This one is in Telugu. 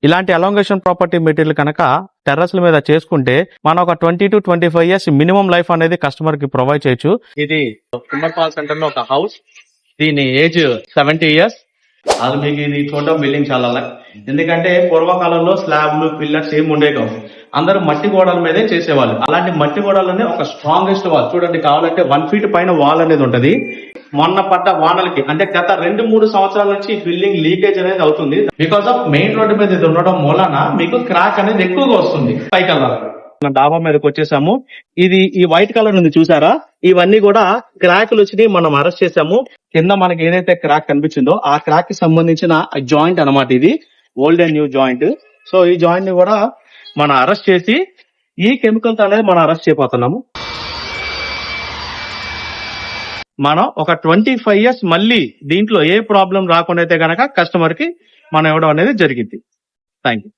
ఇలాంటి అలోంగేషన్ ప్రాపర్టీ మెటీరియల్ కనుక టెర్రస్ల మీద చేసుకుంటే మనం ఒక 20 to 25 years మినిమం లైఫ్ అనేది కస్టమర్ కి ప్రొవైడ్ చేయొచ్చు. ఇది కుంబర్పాల్ సెంటర్ లో ఒక హౌస్, దీని ఏజ్ 70 years. అది మీకు ఇది చూడడం బిల్డింగ్ చాలా ఎందుకంటే పూర్వకాలంలో స్లాబ్లు పిల్లర్స్ ఏమి ఉండే కావు, అందరూ మట్టి గోడల మీదే చేసేవాళ్ళు. అలాంటి మట్టి గోడలనే ఒక స్ట్రాంగెస్ట్ వాల్ చూడండి, కావాలంటే 1 feet పైన వాల్ అనేది ఉంటది. మొన్న పడ్డ వానలకి అంటే గత 2-3 సంవత్సరాల నుంచి బిల్డింగ్ లీకేజ్ అనేది అవుతుంది. బికాస్ ఆఫ్ మెయిన్ రోడ్డు మీద ఇది ఉండడం మూలన మీకు క్రాక్ అనేది ఎక్కువగా వస్తుంది. పైకి డాబా మీదకి వచ్చేసాము. ఇది ఈ వైట్ కలర్ ఉంది చూసారా, ఇవన్నీ కూడా క్రాక్లు వచ్చినాయి, మనం అరెస్ట్ చేసాము. కింద మనకి ఏదైతే క్రాక్ కనిపించిందో ఆ క్రాక్ కి సంబంధించిన జాయింట్ అన్నమాట, ఇది old and new joint. So ఈ జాయింట్ ని కూడా మనం అరెస్ట్ చేసి ఈ కెమికల్స్ అనేది మనం అరెస్ట్ చేయబోతున్నాము. మనం ఒక 25 years మళ్ళీ దీంట్లో ఏ ప్రాబ్లం రాకుండా అయితే గనక కస్టమర్ కి మనం ఇవ్వడం అనేది జరిగింది. Thank you.